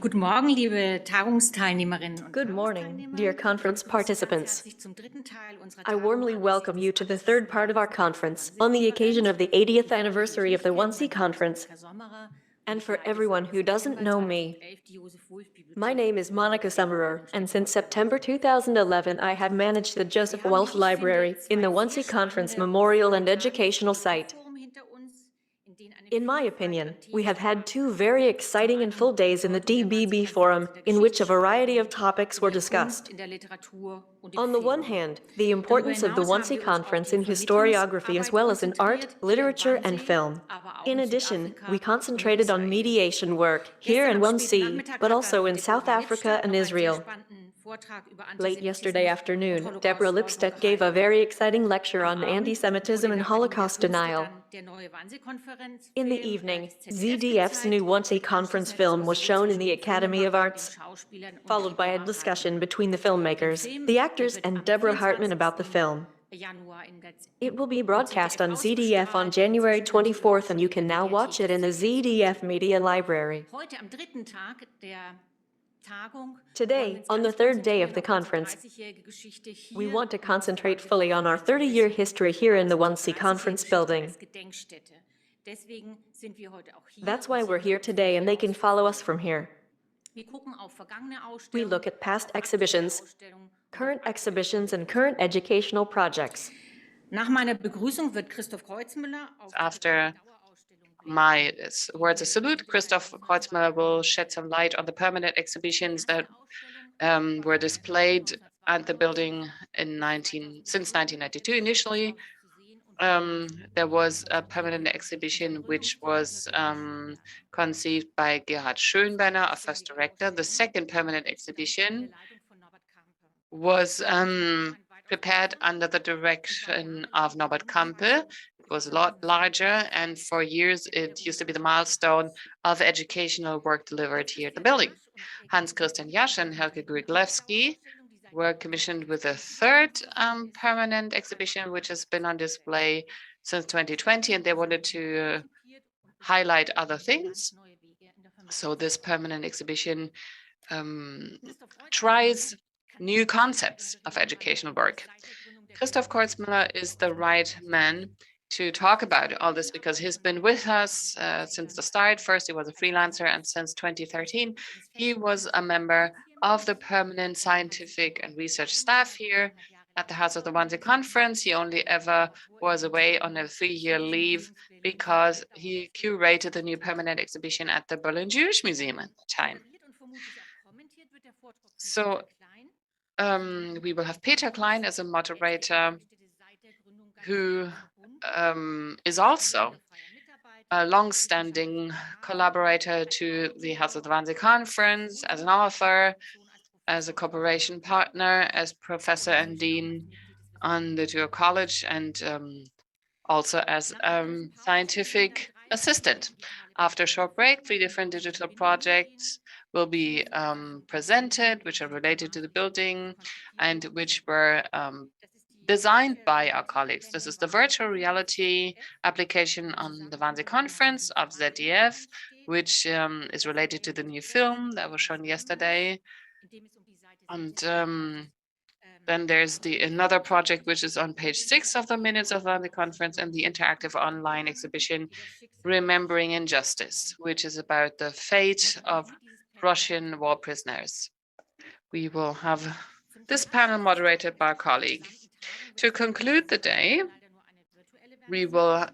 Guten Morgen, liebe Tagungsteilnehmerinnen und Good morning, dear Tagungsteilnehmer. conference participants. Herzlich zum dritten Teil unserer I warmly Tagung welcome you to the third part of our conference on the occasion of the 80th anniversary of the Wannsee-Konferenz. And for everyone who doesn't know me, my name is Monika Sommerer, and since September 2011, I have managed the Joseph Wulf Library in the Wannsee-Konferenz Memorial and Educational Site. In my opinion, we have had two very exciting and full days in the DBB Forum, in which a variety of topics were discussed. On the one hand, the importance of the Wannsee Conference in historiography as well as in art, literature, and film. In addition, we concentrated on mediation work here in Wannsee, but also in South Africa and Israel. Late yesterday afternoon, Deborah Lipstadt gave a very exciting lecture on anti-Semitism and Holocaust denial. In the evening, ZDF's new Wannsee Conference film was shown in the Academy of Arts, followed by a discussion between the filmmakers, the actors, and Deborah Hartman about the film. It will be broadcast on ZDF on January 24th, and you can now watch it in the ZDF Media Library. Today, on the third day of the conference, we want to concentrate fully on our 30-year history here in the Wannsee Conference building. That's why we're here today, and they can follow us from here. We look at past exhibitions, current exhibitions, and current educational projects. After my words of salute, Christoph Kreuzmüller will shed some light on the permanent exhibitions that were displayed at the building since 1992. Initially, there was a permanent exhibition which was conceived by Gerhard Schönberner, a first director. The second permanent exhibition was prepared under the direction of Norbert Kampe. It was a lot larger, and for years it used to be the milestone of educational work delivered here at the building. Hans Christian Jasch and Helge Gryglewski were commissioned with a third permanent exhibition, which has been on display since 2020, and they wanted to highlight other things. So this permanent exhibition tries new concepts of educational work. Christoph Kreuzmüller is the right man to talk about all this because he's been with us since the start. First, he was a freelancer, and since 2013, he was a member of the permanent scientific and research staff here at the House of the Wannsee-Konferenz. He only ever was away on a 3-year leave because he curated the new permanent exhibition at the Berlin Jewish Museum at the time. So we will have Peter Klein as a moderator, who is also a long-standing collaborator to the House of the Wannsee-Konferenz, as an author, as a cooperation partner, as professor and dean on the Dual College, and also as scientific assistant. After a short break, 3 different digital projects will be presented, which are related to the building and which were designed by our colleagues. This is the virtual reality application on the Wannsee-Konferenz of ZDF, which is related to the new film that was shown yesterday. And then there's another project which is on page 6 of the minutes of the conference, and the interactive online exhibition Remembering Injustice, which is about the fate of Russian war prisoners. We will have this panel moderated by our colleague. To conclude the day, we will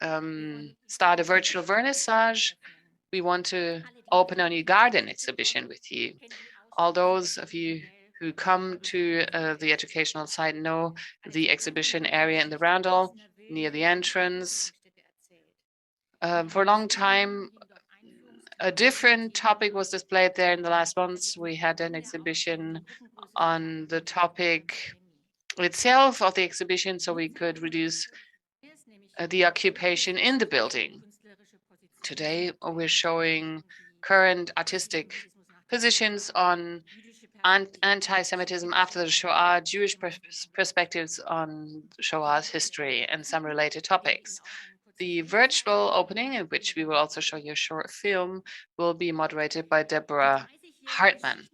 start a virtual vernissage. We want to open a new garden exhibition with you. All those of you who come to the educational site know the exhibition area in the roundel near the entrance. For a long time, a different topic was displayed there in the last months. We had an exhibition on the topic itself of the exhibition, so we could reduce the occupation in the building. Today, we're showing current artistic positions on anti-Semitism after the Shoah, Jewish perspectives on Shoah's history, and some related topics. The virtual opening, in which we will also show you a short film, will be moderated by Deborah Hartmann.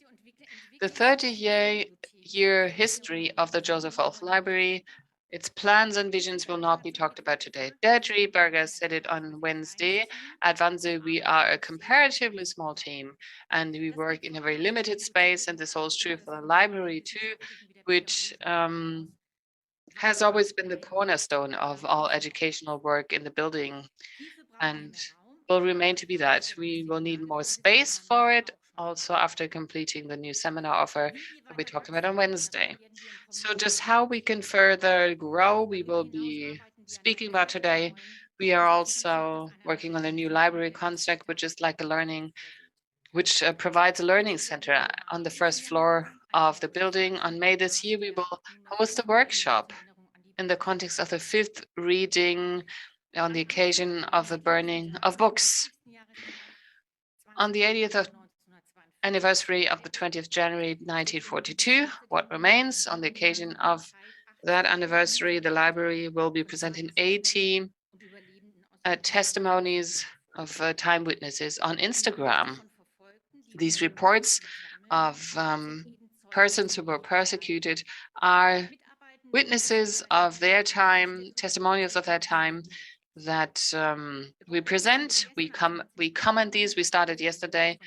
The 30-year history of the Joseph Wulf Library, its plans and visions will not be talked about today. Deirdre Berger said it on Wednesday. At Wannsee, we are a comparatively small team, and we work in a very limited space, and this holds true for the library too, which has always been the cornerstone of all educational work in the building and will remain to be that. We will need more space for it, also after completing the new seminar offer that we talked about on Wednesday. So just how we can further grow, we will be speaking about today. We are also working on a new library concept, which is like a learning, which provides a learning center on the first floor of the building. On May this year, we will host a workshop in the context of the 5th reading on the occasion of the burning of books. On the 80th anniversary of the 20th January 1942, what remains? On the occasion of that anniversary, the library will be presenting 80 testimonies of time witnesses on Instagram. These reports of persons who were persecuted are witnesses of their time, testimonials of their time that we present. We comment these. We started yesterday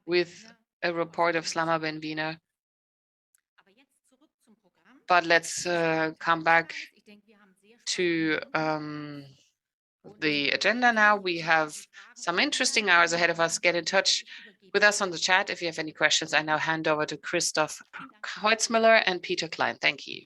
with a report of Slama Ben Wiener. But let's come back to the agenda now. We have some interesting hours ahead of us. Get in touch with us on the chat if you have any questions. I now hand over to Christoph Kreutzmüller and Peter Klein. Thank you.